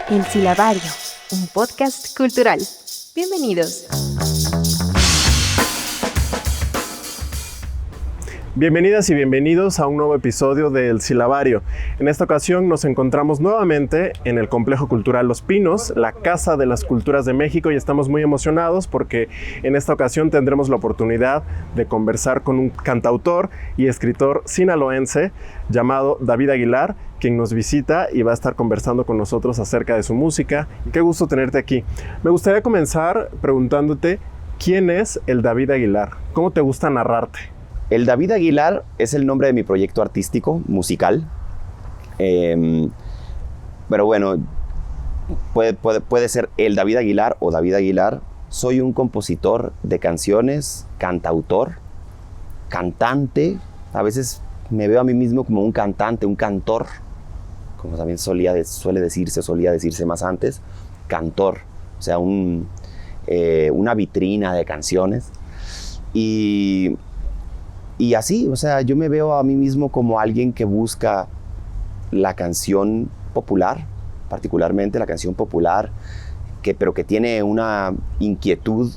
El Silabario, un podcast cultural. Bienvenidos. Bienvenidas y bienvenidos a un nuevo episodio de El Silabario. En esta ocasión nos encontramos nuevamente en el Complejo Cultural Los Pinos, la Casa de las Culturas de México, y estamos muy emocionados porque en esta ocasión tendremos la oportunidad de conversar con un cantautor y escritor sinaloense llamado David Aguilar, quien nos visita y va a estar conversando con nosotros acerca de su música. Qué gusto tenerte aquí. Me gustaría comenzar preguntándote, ¿quién es el David Aguilar? ¿Cómo te gusta narrarte? El David Aguilar es el nombre de mi proyecto artístico, musical. Pero bueno, puede ser el David Aguilar o David Aguilar. Soy un compositor de canciones, cantautor, cantante. A veces me veo a mí mismo como un cantante, un cantor, como también solía decirse más antes, cantor. O sea, una vitrina de canciones. Y así, o sea, yo me veo a mí mismo como alguien que busca la canción popular, particularmente la canción popular, pero que tiene una inquietud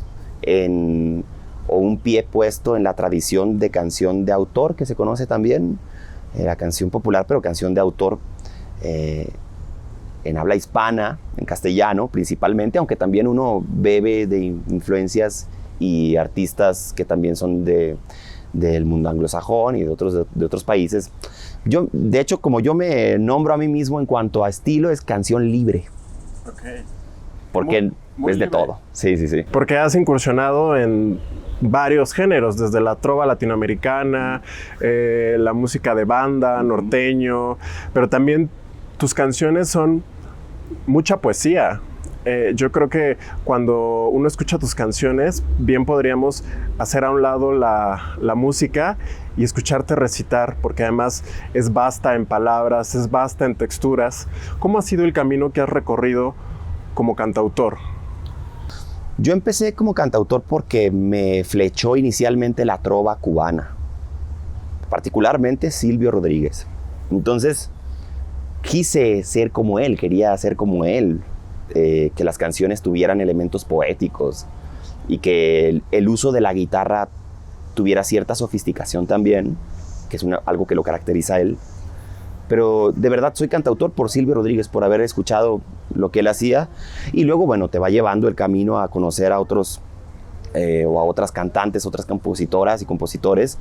o un pie puesto en la tradición de canción de autor, que se conoce también, la canción popular, pero canción de autor en habla hispana, en castellano principalmente, aunque también uno bebe de influencias y artistas que también son del mundo anglosajón y de otros países. Yo, de hecho, como yo me nombro a mí mismo en cuanto a estilo, es canción libre. Okay. Porque muy es de libre. todo. Sí. Porque has incursionado en varios géneros, desde la trova latinoamericana, la música de banda, norteño, pero también tus canciones son mucha poesía. Yo creo que cuando uno escucha tus canciones, bien podríamos hacer a un lado la música y escucharte recitar, porque además es vasta en palabras, es vasta en texturas. ¿Cómo ha sido el camino que has recorrido como cantautor? Yo empecé como cantautor porque me flechó inicialmente la trova cubana, particularmente Silvio Rodríguez. Entonces, quise ser como él, quería ser como él. Que las canciones tuvieran elementos poéticos y que el uso de la guitarra tuviera cierta sofisticación también, que es algo que lo caracteriza a él. Pero de verdad soy cantautor por Silvio Rodríguez, por haber escuchado lo que él hacía, y luego, bueno, te va llevando el camino a conocer a otros o a otras cantantes, otras compositoras y compositores,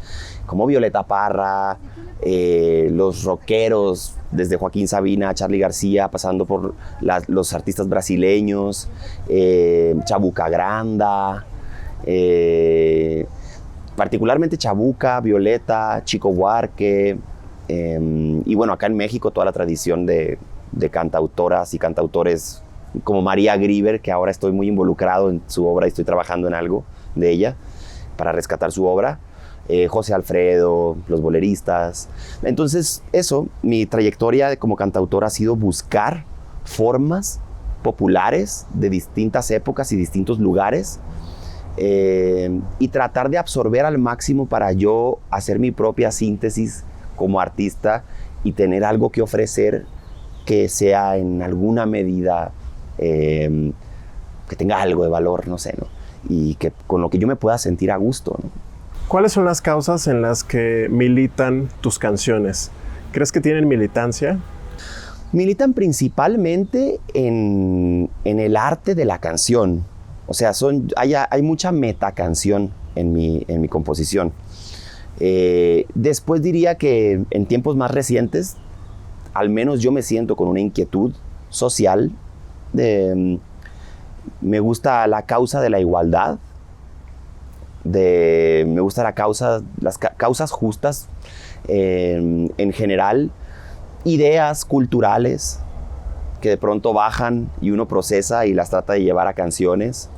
como Violeta Parra, los rockeros, desde Joaquín Sabina, Charly García, pasando por los artistas brasileños, Chabuca Granda, particularmente Chabuca, Violeta, Chico Buarque, y bueno, acá en México toda la tradición de cantautoras y cantautores como María Grieber, que ahora estoy muy involucrado en su obra y estoy trabajando en algo de ella para rescatar su obra. José Alfredo, los boleristas. Entonces, mi trayectoria como cantautor ha sido buscar formas populares de distintas épocas y distintos lugares y tratar de absorber al máximo para yo hacer mi propia síntesis como artista y tener algo que ofrecer que sea en alguna medida que tenga algo de valor, no sé, ¿no? Y que con lo que yo me pueda sentir a gusto, ¿no? ¿Cuáles son las causas en las que militan tus canciones? ¿Crees que tienen militancia? Militan principalmente en el arte de la canción. O sea, hay mucha metacanción en mi composición. Después diría que en tiempos más recientes, al menos yo me siento con una inquietud social. Me gusta la causa de la igualdad. Me gusta las causas justas en general, ideas culturales que de pronto bajan y uno procesa y las trata de llevar a canciones.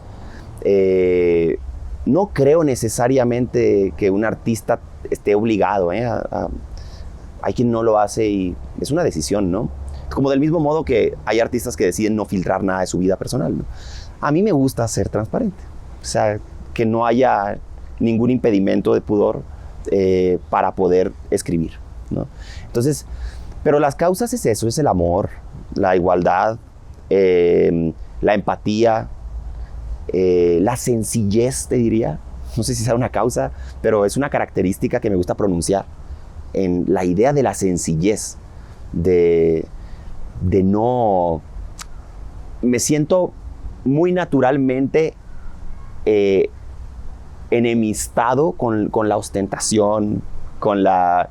No creo necesariamente que un artista esté obligado, hay quien no lo hace y es una decisión, ¿no? Como del mismo modo que hay artistas que deciden no filtrar nada de su vida personal, ¿no? A mí me gusta ser transparente, o sea, que no haya ningún impedimento de pudor para poder escribir, ¿no? Entonces, pero las causas es eso, es el amor, la igualdad, la empatía, la sencillez, te diría. No sé si sea una causa, pero es una característica que me gusta pronunciar. En la idea de la sencillez, de no... Me siento muy naturalmente enemistado con la ostentación, con la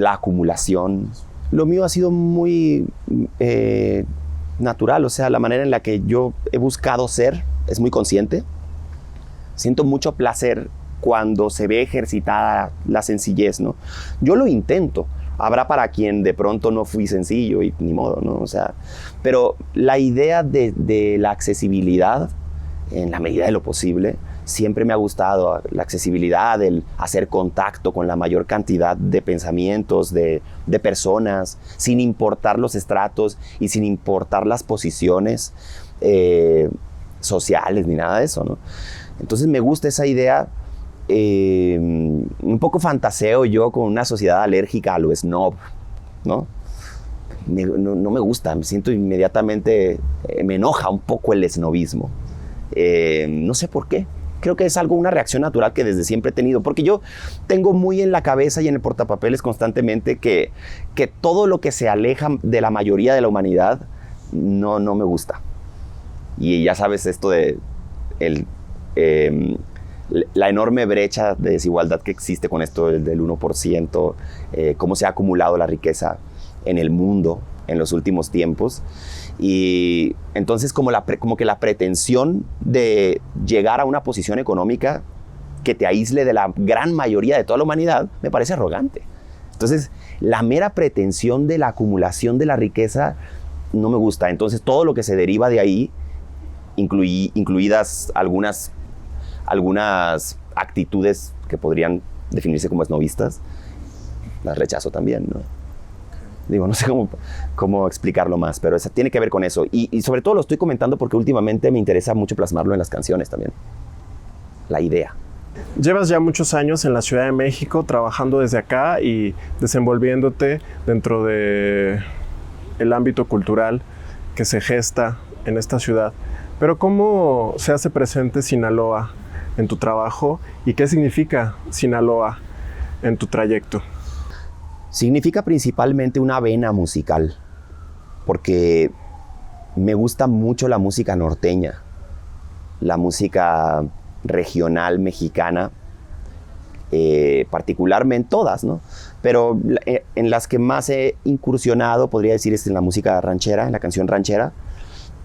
acumulación. Lo mío ha sido muy natural, o sea, la manera en la que yo he buscado ser es muy consciente. Siento mucho placer cuando se ve ejercitada la sencillez, ¿no? Yo lo intento. Habrá para quien de pronto no fui sencillo y ni modo, ¿no? O sea, pero la idea de la accesibilidad, en la medida de lo posible, siempre me ha gustado. La accesibilidad, el hacer contacto con la mayor cantidad de pensamientos, de personas, sin importar los estratos y sin importar las posiciones sociales ni nada de eso, ¿no? Entonces me gusta esa idea. Un poco fantaseo yo con una sociedad alérgica a lo snob, ¿no? No me gusta, me siento inmediatamente, me enoja un poco el snobismo. No sé por qué. Creo que es una reacción natural que desde siempre he tenido, porque yo tengo muy en la cabeza y en el portapapeles constantemente que todo lo que se aleja de la mayoría de la humanidad no me gusta. Y ya sabes esto de la enorme brecha de desigualdad que existe con esto del 1%, cómo se ha acumulado la riqueza en el mundo en los últimos tiempos. Y entonces como que la pretensión de llegar a una posición económica que te aísle de la gran mayoría de toda la humanidad me parece arrogante. Entonces la mera pretensión de la acumulación de la riqueza no me gusta. Entonces todo lo que se deriva de ahí, incluidas algunas actitudes que podrían definirse como esnovistas, las rechazo también, ¿no? Digo, no sé cómo explicarlo más, pero tiene que ver con eso. Y sobre todo lo estoy comentando porque últimamente me interesa mucho plasmarlo en las canciones también. La idea. Llevas ya muchos años en la Ciudad de México trabajando desde acá y desenvolviéndote dentro de el ámbito cultural que se gesta en esta ciudad. Pero ¿cómo se hace presente Sinaloa en tu trabajo y qué significa Sinaloa en tu trayecto? Significa principalmente una vena musical, porque me gusta mucho la música norteña, la música regional mexicana, particularmente todas, ¿no? Pero en las que más he incursionado, podría decir, es en la música ranchera, en la canción ranchera,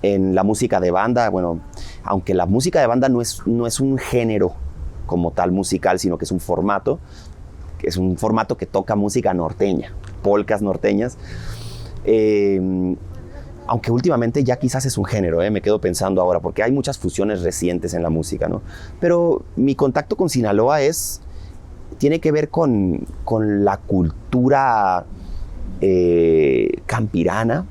en la música de banda. Bueno, aunque la música de banda no es un género como tal musical, sino que es un formato que toca música norteña, polcas norteñas. Aunque últimamente ya quizás es un género, me quedo pensando ahora, porque hay muchas fusiones recientes en la música, ¿no? Pero mi contacto con Sinaloa tiene que ver con la cultura campirana.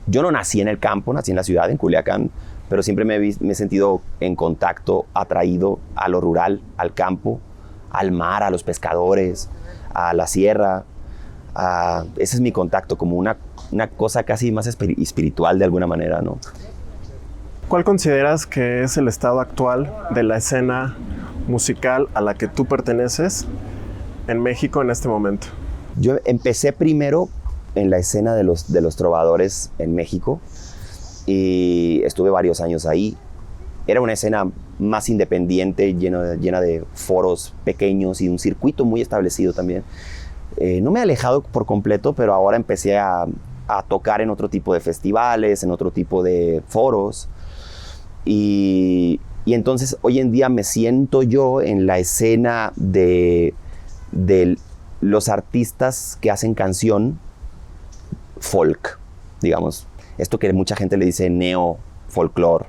Yo no nací en el campo, nací en la ciudad, en Culiacán, pero siempre me he sentido en contacto, atraído a lo rural, al campo, al mar, a los pescadores, a la sierra. Ese es mi contacto, como una cosa casi más espiritual de alguna manera, ¿no? ¿Cuál consideras que es el estado actual de la escena musical a la que tú perteneces en México en este momento? Yo empecé primero en la escena de los trovadores en México y estuve varios años ahí. Era una escena más independiente, llena de foros pequeños y un circuito muy establecido también. No me he alejado por completo, pero ahora empecé a tocar en otro tipo de festivales, en otro tipo de foros. Y entonces hoy en día me siento yo en la escena de los artistas que hacen canción folk, digamos. Esto que mucha gente le dice neo-folklore.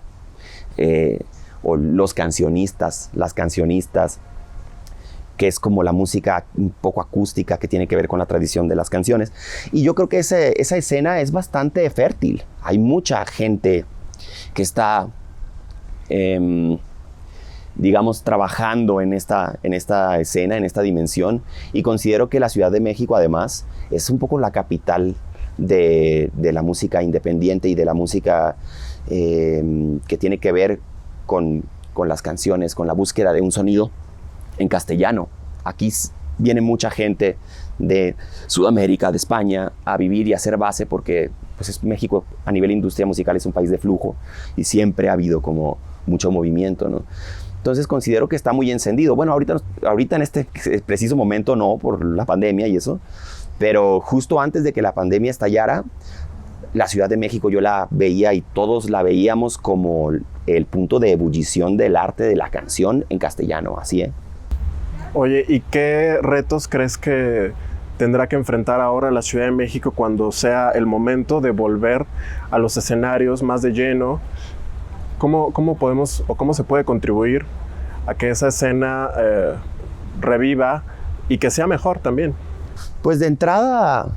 O los cancionistas, las cancionistas, que es como la música un poco acústica que tiene que ver con la tradición de las canciones. Y yo creo que esa escena es bastante fértil. Hay mucha gente que está, digamos, trabajando en esta escena, en esta dimensión. Y considero que la Ciudad de México, además, es un poco la capital de la música independiente y de la música que tiene que ver con las canciones, con la búsqueda de un sonido en castellano. Aquí viene mucha gente de Sudamérica, de España, a vivir y a hacer base porque pues México a nivel industria musical es un país de flujo y siempre ha habido como mucho movimiento, ¿no? Entonces considero que está muy encendido. Bueno, ahorita en este preciso momento no, por la pandemia y eso, pero justo antes de que la pandemia estallara, la Ciudad de México yo la veía y todos la veíamos como el punto de ebullición del arte de la canción en castellano, así, ¿eh? Oye, ¿y qué retos crees que tendrá que enfrentar ahora la Ciudad de México cuando sea el momento de volver a los escenarios más de lleno? ¿Cómo podemos o cómo se puede contribuir a que esa escena reviva y que sea mejor también? Pues de entrada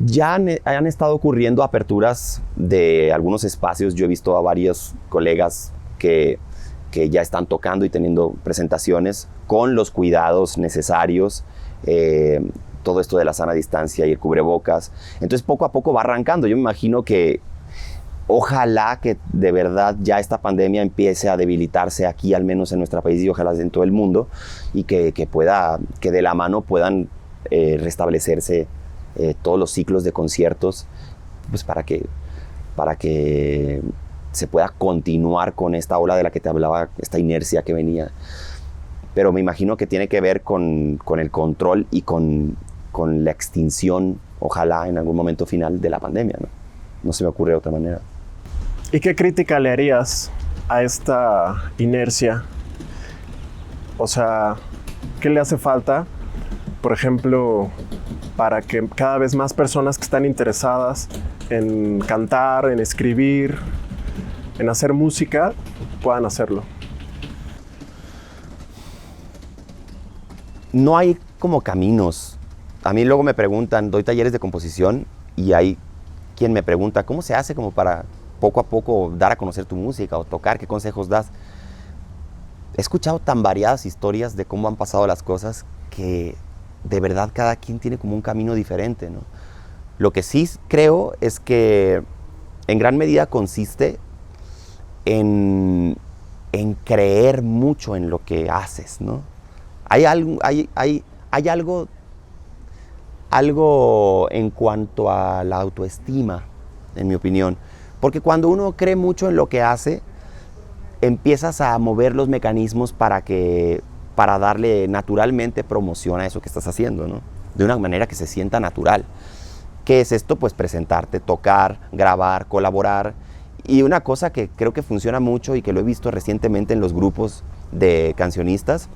ya han estado ocurriendo aperturas de algunos espacios. Yo he visto a varios colegas que ya están tocando y teniendo presentaciones con los cuidados necesarios, todo esto de la sana distancia y el cubrebocas. Entonces poco a poco va arrancando. Yo me imagino que ojalá que de verdad ya esta pandemia empiece a debilitarse aquí, al menos en nuestro país y ojalá en todo el mundo, y que de la mano puedan restablecerse todos los ciclos de conciertos, pues para que se pueda continuar con esta ola de la que te hablaba, esta inercia que venía. Pero me imagino que tiene que ver con el control y con la extinción, ojalá en algún momento final, de la pandemia, ¿no? No se me ocurre de otra manera. ¿Y qué crítica le harías a esta inercia? O sea, ¿qué le hace falta, por ejemplo, para que cada vez más personas que están interesadas en cantar, en escribir, en hacer música, puedan hacerlo? No hay como caminos. A mí luego me preguntan, doy talleres de composición y hay quien me pregunta, ¿cómo se hace como para poco a poco dar a conocer tu música o tocar? ¿Qué consejos das? He escuchado tan variadas historias de cómo han pasado las cosas que de verdad cada quien tiene como un camino diferente, ¿no? Lo que sí creo es que en gran medida consiste en creer mucho en lo que haces, ¿no? Hay algo en cuanto a la autoestima, en mi opinión. Porque cuando uno cree mucho en lo que hace, empiezas a mover los mecanismos para darle naturalmente promoción a eso que estás haciendo, ¿no? De una manera que se sienta natural. ¿Qué es esto? Pues presentarte, tocar, grabar, colaborar. Y una cosa que creo que funciona mucho y que lo he visto recientemente en los grupos de cancionistas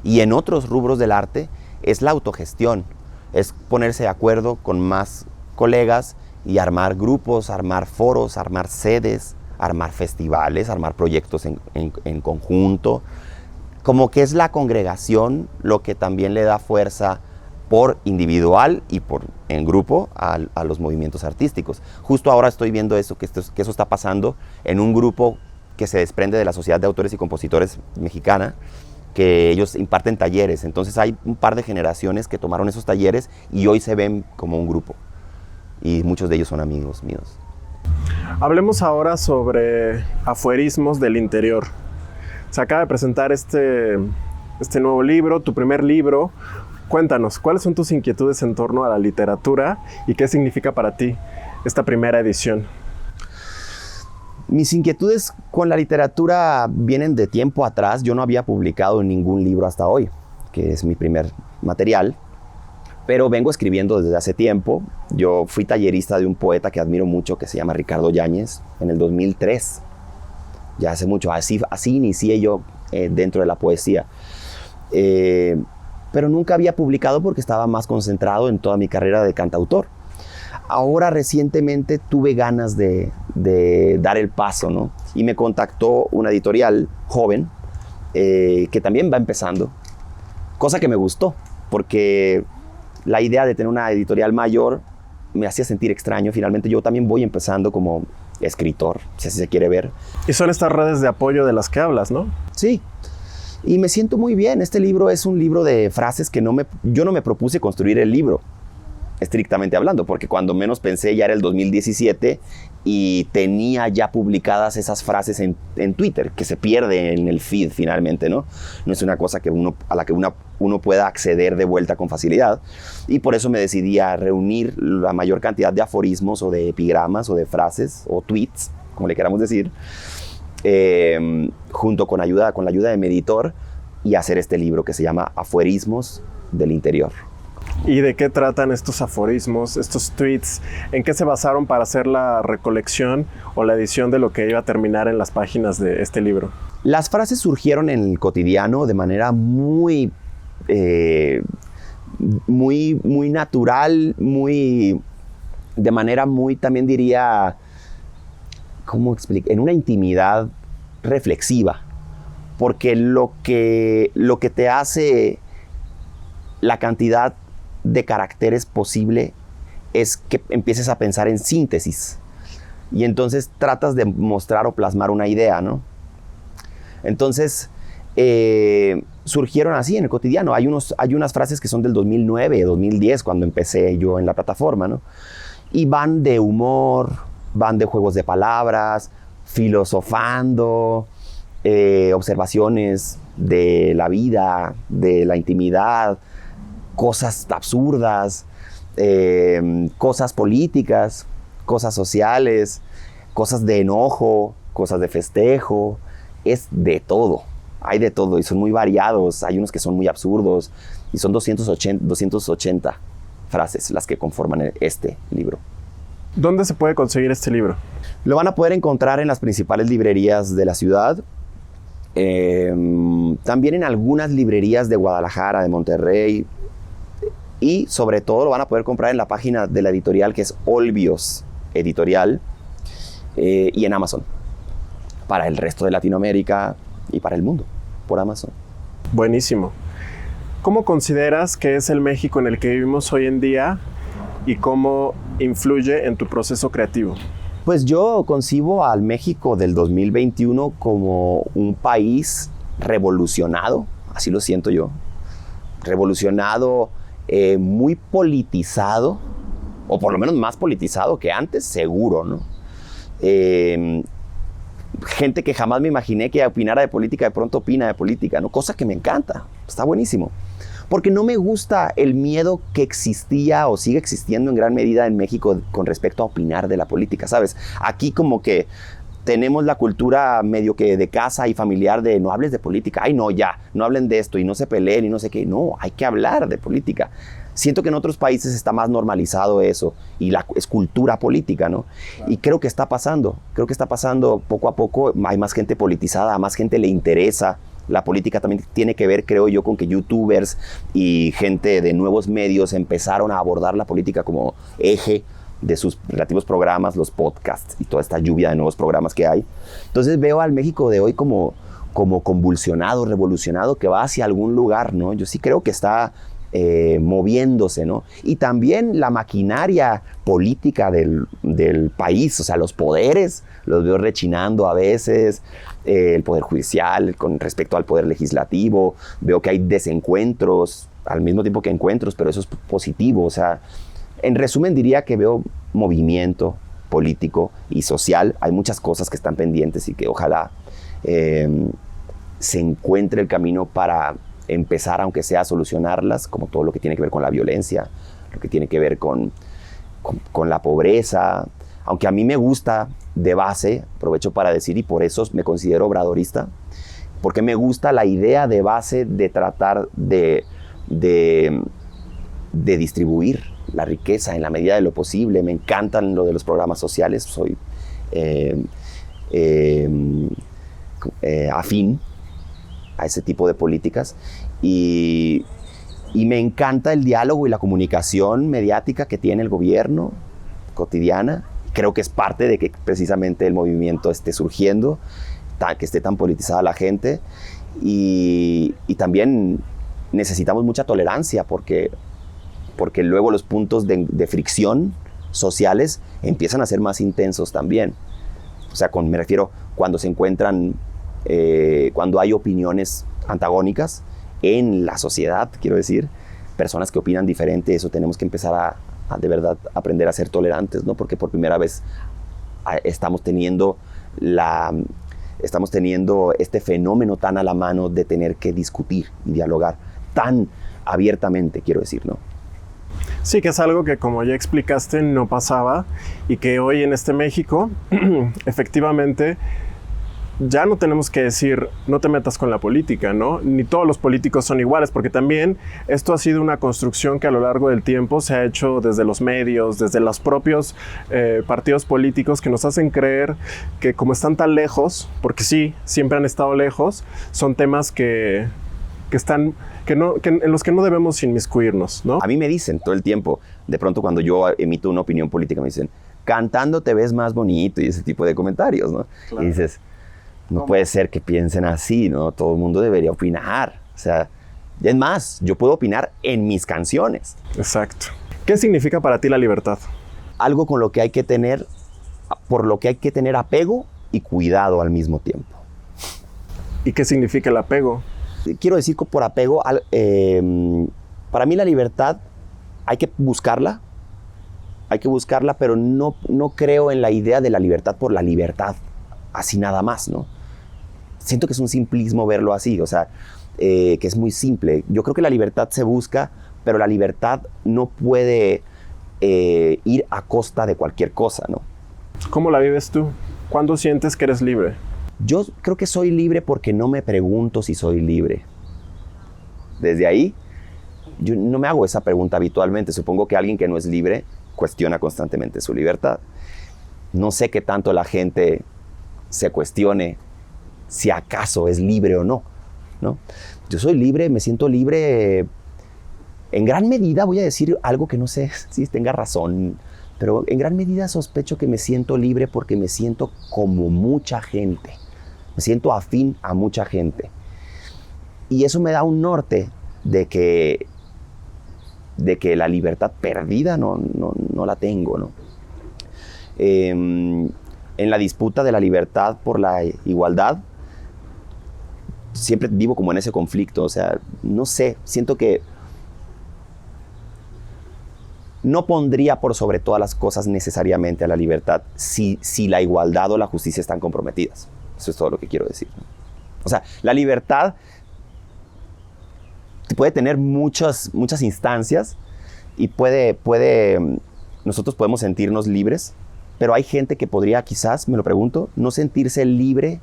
y en otros rubros del arte es la autogestión. Es ponerse de acuerdo con más colegas y armar grupos, armar foros, armar sedes, armar festivales, armar proyectos en conjunto. Como que es la congregación lo que también le da fuerza por individual y en grupo a los movimientos artísticos. Justo ahora estoy viendo eso, que eso está pasando en un grupo que se desprende de la Sociedad de Autores y Compositores Mexicana, que ellos imparten talleres. Entonces hay un par de generaciones que tomaron esos talleres y hoy se ven como un grupo. Y muchos de ellos son amigos míos. Hablemos ahora sobre afuerismos del interior. Se acaba de presentar este nuevo libro, tu primer libro. Cuéntanos, ¿cuáles son tus inquietudes en torno a la literatura y qué significa para ti esta primera edición? Mis inquietudes con la literatura vienen de tiempo atrás. Yo no había publicado ningún libro hasta hoy, que es mi primer material, pero vengo escribiendo desde hace tiempo. Yo fui tallerista de un poeta que admiro mucho, que se llama Ricardo Yáñez, en el 2003. Ya hace mucho, así inicié yo dentro de la poesía. Pero nunca había publicado porque estaba más concentrado en toda mi carrera de cantautor. Ahora recientemente tuve ganas de dar el paso, ¿no? Y me contactó una editorial joven que también va empezando, cosa que me gustó, porque la idea de tener una editorial mayor me hacía sentir extraño. Finalmente yo también voy empezando como escritor, si así se quiere ver. Y son estas redes de apoyo de las que hablas, ¿no? Sí. Y me siento muy bien. Este libro es un libro de frases que yo no me propuse construir el libro. estrictamente hablando, porque cuando menos pensé ya era el 2017 y tenía ya publicadas esas frases en Twitter, que se pierde en el feed finalmente, ¿no? No es una cosa a la que uno pueda acceder de vuelta con facilidad. Y por eso me decidí a reunir la mayor cantidad de aforismos o de epigramas o de frases o tweets, como le queramos decir, junto con la ayuda de mi editor, y hacer este libro que se llama Aforismos del Interior. ¿Y de qué tratan estos aforismos, estos tweets? ¿En qué se basaron para hacer la recolección o la edición de lo que iba a terminar en las páginas de este libro? Las frases surgieron en el cotidiano de manera muy natural, de manera muy, también diría, ¿cómo explicar? En una intimidad reflexiva. Porque lo que te hace la cantidad de caracteres posible es que empieces a pensar en síntesis. Y entonces tratas de mostrar o plasmar una idea, ¿no? Entonces, surgieron así en el cotidiano. Hay unas frases que son del 2009, 2010, cuando empecé yo en la plataforma, ¿no? Y van de humor, van de juegos de palabras, filosofando, observaciones de la vida, de la intimidad, cosas absurdas, cosas políticas, cosas sociales, cosas de enojo, cosas de festejo. Es de todo, hay de todo y son muy variados. Hay unos que son muy absurdos y son 280 frases las que conforman este libro. ¿Dónde se puede conseguir este libro? Lo van a poder encontrar en las principales librerías de la ciudad. También en algunas librerías de Guadalajara, de Monterrey, y sobre todo lo van a poder comprar en la página de la editorial, que es Olbios Editorial, y en Amazon, para el resto de Latinoamérica y para el mundo, por Amazon. Buenísimo. ¿Cómo consideras que es el México en el que vivimos hoy en día y cómo influye en tu proceso creativo? Pues yo concibo al México del 2021 como un país revolucionado, así lo siento yo, revolucionado, muy politizado, o por lo menos más politizado que antes, seguro, ¿no? Gente que jamás me imaginé que opinara de política, de pronto opina de política, ¿no? Cosa que me encanta, está buenísimo. Porque no me gusta el miedo que existía o sigue existiendo en gran medida en México con respecto a opinar de la política, ¿sabes? Aquí como que tenemos la cultura medio que de casa y familiar de no hables de política. Ay, no, ya, no hablen de esto y no se peleen y no sé qué. No, hay que hablar de política. Siento que en otros países está más normalizado eso y es cultura política, ¿no? Claro. Y creo que está pasando poco a poco. Hay más gente politizada, a más gente le interesa. La política también tiene que ver, creo yo, con que youtubers y gente de nuevos medios empezaron a abordar la política como eje de sus relativos programas, los podcasts y toda esta lluvia de nuevos programas que hay. Entonces veo al México de hoy como convulsionado, revolucionado, que va hacia algún lugar, ¿no? Yo sí creo que está moviéndose, ¿no? Y también la maquinaria política del país, o sea, los poderes, los veo rechinando a veces, el poder judicial con respecto al poder legislativo, veo que hay desencuentros, al mismo tiempo que encuentros, pero eso es positivo, o sea, en resumen diría que veo movimiento político y social, hay muchas cosas que están pendientes y que ojalá se encuentre el camino para empezar, aunque sea a solucionarlas, como todo lo que tiene que ver con la violencia, lo que tiene que ver con la pobreza, aunque a mí me gusta de base, aprovecho para decir, y por eso me considero obradorista, porque me gusta la idea de base de tratar de distribuir la riqueza en la medida de lo posible. Me encantan lo de los programas sociales, soy afín a ese tipo de políticas y me encanta el diálogo y la comunicación mediática que tiene el gobierno cotidiana. Creo que es parte de que precisamente el movimiento esté surgiendo, que esté tan politizada la gente y también necesitamos mucha tolerancia porque luego los puntos de fricción sociales empiezan a ser más intensos también. O sea, me refiero cuando se encuentran cuando hay opiniones antagónicas en la sociedad, quiero decir, personas que opinan diferente, eso tenemos que empezar de verdad aprender a ser tolerantes, ¿no? Porque por primera vez estamos teniendo este fenómeno tan a la mano de tener que discutir y dialogar tan abiertamente, quiero decir, ¿no? Sí, que es algo que, como ya explicaste, no pasaba y que hoy en este México, efectivamente, ya no tenemos que decir, no te metas con la política, ¿no? Ni todos los políticos son iguales, porque también esto ha sido una construcción que a lo largo del tiempo se ha hecho desde los medios, desde los propios partidos políticos, que nos hacen creer que como están tan lejos, porque sí, siempre han estado lejos, son temas en los que no debemos inmiscuirnos, ¿no? A mí me dicen todo el tiempo, de pronto cuando yo emito una opinión política, me dicen, cantando te ves más bonito, y ese tipo de comentarios, ¿no? Claro. Y dices, no puede ser que piensen así, ¿no? Todo el mundo debería opinar. O sea, es más, yo puedo opinar en mis canciones. Exacto. ¿Qué significa para ti la libertad? Algo con lo que hay que tener, por lo que hay que tener apego y cuidado al mismo tiempo. ¿Y qué significa el apego? Quiero decir que por apego, para mí la libertad hay que buscarla, pero no creo en la idea de la libertad por la libertad, así nada más, ¿no? Siento que es un simplismo verlo así, o sea, que es muy simple. Yo creo que la libertad se busca, pero la libertad no puede ir a costa de cualquier cosa, ¿no? ¿Cómo la vives tú? ¿Cuándo sientes que eres libre? Yo creo que soy libre porque no me pregunto si soy libre. Desde ahí, yo no me hago esa pregunta habitualmente. Supongo que alguien que no es libre cuestiona constantemente su libertad. No sé qué tanto la gente se cuestione si acaso es libre o no, ¿no? Yo soy libre, me siento libre en gran medida. Voy a decir algo que no sé si tenga razón, pero en gran medida sospecho que me siento libre porque me siento como mucha gente. Me siento afín a mucha gente. Y eso me da un norte de que la libertad perdida no la tengo, ¿no? En la disputa de la libertad por la igualdad, siempre vivo como en ese conflicto. O sea, no sé, siento que no pondría por sobre todas las cosas necesariamente a la libertad si la igualdad o la justicia están comprometidas. Eso es todo lo que quiero decir, ¿no? O sea, la libertad puede tener muchas instancias y nosotros podemos sentirnos libres, pero hay gente que podría, quizás, me lo pregunto, no sentirse libre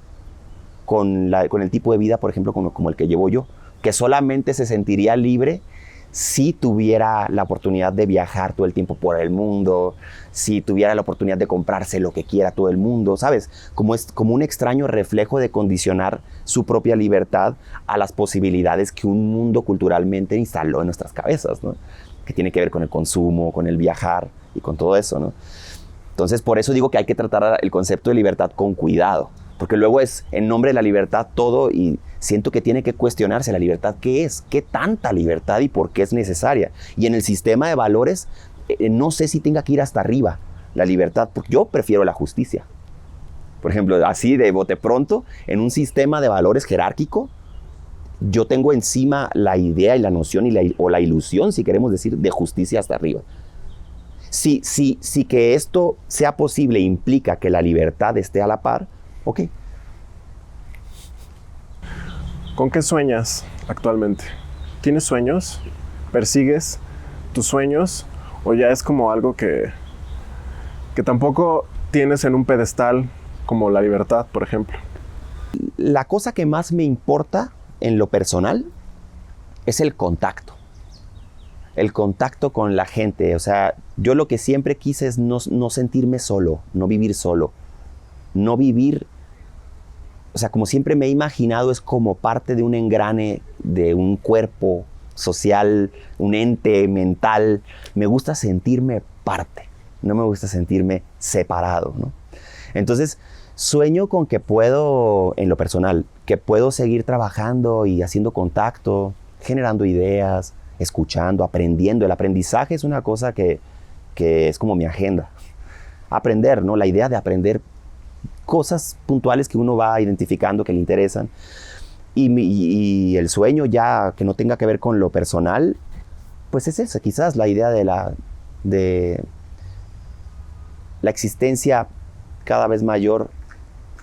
con el tipo de vida, por ejemplo, como el que llevo yo, que solamente se sentiría libre si tuviera la oportunidad de viajar todo el tiempo por el mundo, si tuviera la oportunidad de comprarse lo que quiera todo el mundo, ¿sabes? Como un extraño reflejo de condicionar su propia libertad a las posibilidades que un mundo culturalmente instaló en nuestras cabezas, ¿no? Que tiene que ver con el consumo, con el viajar y con todo eso, ¿no? Entonces, por eso digo que hay que tratar el concepto de libertad con cuidado, porque luego es en nombre de la libertad todo y siento que tiene que cuestionarse la libertad. ¿Qué es? ¿Qué tanta libertad y por qué es necesaria? Y en el sistema de valores, no sé si tenga que ir hasta arriba la libertad, porque yo prefiero la justicia. Por ejemplo, así de bote pronto, en un sistema de valores jerárquico, yo tengo encima la idea y la noción o la ilusión, si queremos decir, de justicia hasta arriba. Si que esto sea posible implica que la libertad esté a la par, ok. ¿Con qué sueñas actualmente? ¿Tienes sueños? ¿Persigues tus sueños? ¿O ya es como algo que tampoco tienes en un pedestal como la libertad, por ejemplo? La cosa que más me importa en lo personal es el contacto. El contacto con la gente. O sea, yo lo que siempre quise es no sentirme solo, no vivir solo. No vivir, o sea, como siempre me he imaginado, es como parte de un engrane, de un cuerpo social, un ente mental. Me gusta sentirme parte, no me gusta sentirme separado, ¿no? Entonces, sueño con que puedo, en lo personal, que puedo seguir trabajando y haciendo contacto, generando ideas, escuchando, aprendiendo. El aprendizaje es una cosa que es como mi agenda. Aprender, ¿no? La idea de aprender cosas puntuales que uno va identificando que le interesan. Y el sueño ya que no tenga que ver con lo personal, pues es esa, quizás la idea de de la existencia cada vez mayor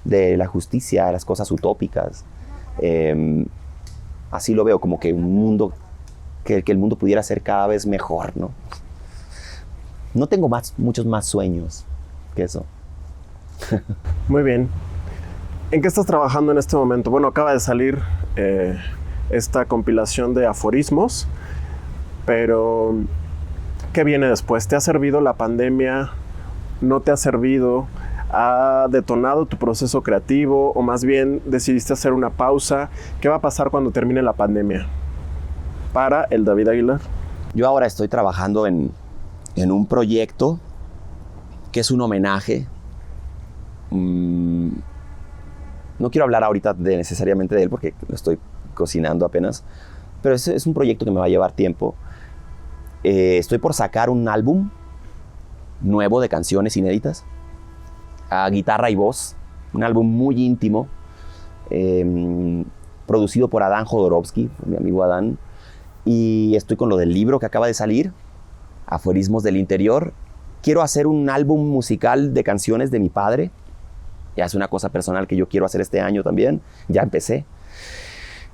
de la justicia, de las cosas utópicas. Así lo veo, como que un mundo, que el mundo pudiera ser cada vez mejor, ¿no? No tengo muchos más sueños que eso. Muy bien. ¿En qué estás trabajando en este momento? Bueno, acaba de salir esta compilación de aforismos, pero ¿qué viene después? ¿Te ha servido la pandemia? ¿No te ha servido? ¿Ha detonado tu proceso creativo? ¿O más bien decidiste hacer una pausa? ¿Qué va a pasar cuando termine la pandemia? Para el David Aguilar. Yo ahora estoy trabajando en un proyecto que es un homenaje. No quiero hablar ahorita necesariamente de él porque lo estoy cocinando apenas, pero es un proyecto que me va a llevar tiempo. Estoy por sacar un álbum nuevo de canciones inéditas, a guitarra y voz, un álbum muy íntimo, producido por Adán Jodorowsky, mi amigo Adán, y estoy con lo del libro que acaba de salir, Aforismos del Interior. Quiero hacer un álbum musical de canciones de mi padre. Ya es una cosa personal que yo quiero hacer este año también. Ya empecé.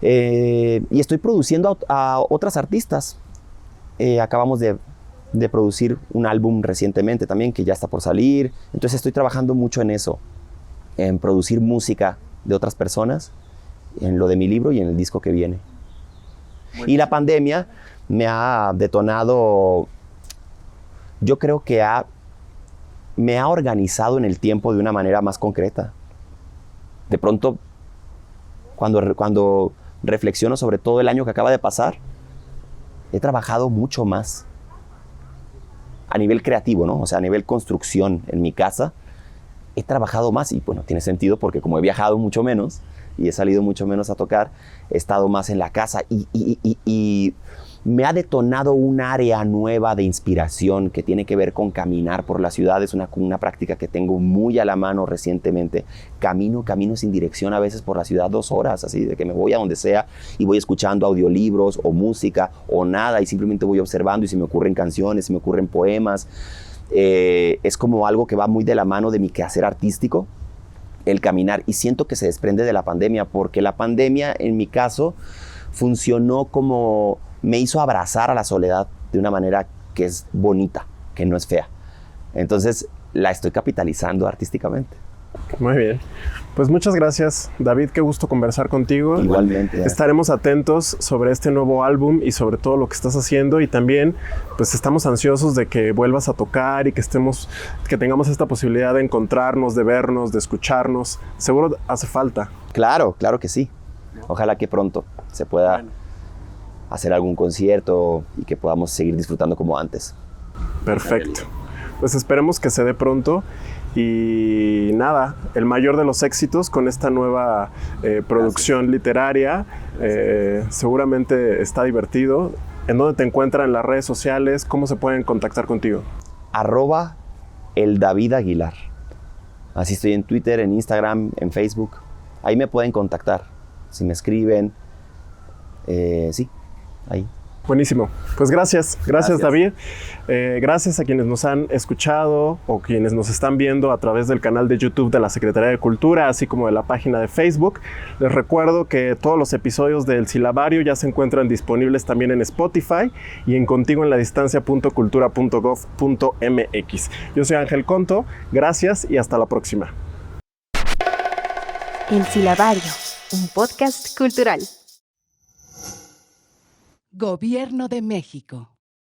Y estoy produciendo a otras artistas. Acabamos de producir un álbum recientemente también, que ya está por salir. Entonces estoy trabajando mucho en eso. En producir música de otras personas. En lo de mi libro y en el disco que viene. Bueno. Y la pandemia me ha detonado... Yo creo que me ha organizado en el tiempo de una manera más concreta. De pronto, cuando reflexiono sobre todo el año que acaba de pasar, he trabajado mucho más a nivel creativo, ¿no? O sea, a nivel construcción en mi casa, he trabajado más y bueno, tiene sentido porque como he viajado mucho menos y he salido mucho menos a tocar, he estado más en la casa y me ha detonado un área nueva de inspiración que tiene que ver con caminar por la ciudad. Es una práctica que tengo muy a la mano recientemente. Camino sin dirección a veces por la ciudad 2 horas, así de que me voy a donde sea y voy escuchando audiolibros o música o nada y simplemente voy observando y se me ocurren canciones, se me ocurren poemas. Es como algo que va muy de la mano de mi quehacer artístico, el caminar, y siento que se desprende de la pandemia porque la pandemia en mi caso funcionó como... me hizo abrazar a la soledad de una manera que es bonita, que no es fea. Entonces la estoy capitalizando artísticamente. Muy bien. Pues muchas gracias, David. Qué gusto conversar contigo. Igualmente. Estaremos atentos sobre este nuevo álbum y sobre todo lo que estás haciendo. Y también, pues estamos ansiosos de que vuelvas a tocar y que tengamos esta posibilidad de encontrarnos, de vernos, de escucharnos. Seguro hace falta. Claro que sí. Ojalá que pronto se pueda hacer algún concierto y que podamos seguir disfrutando como antes. Perfecto. Pues esperemos que se dé pronto y nada, el mayor de los éxitos con esta nueva producción literaria. Seguramente está divertido. ¿En dónde te encuentran en las redes sociales? ¿Cómo se pueden contactar contigo? @el David Aguilar. Así estoy en Twitter, en Instagram, en Facebook. Ahí me pueden contactar. Si me escriben, sí. Ahí. Buenísimo. Pues gracias David. Gracias a quienes nos han escuchado o quienes nos están viendo a través del canal de YouTube de la Secretaría de Cultura, así como de la página de Facebook. Les recuerdo que todos los episodios del Silabario ya se encuentran disponibles también en Spotify y en contigoenladistancia.cultura.gov.mx. Yo soy Ángel Conto, gracias y hasta la próxima. El Silabario, un podcast cultural. Gobierno de México.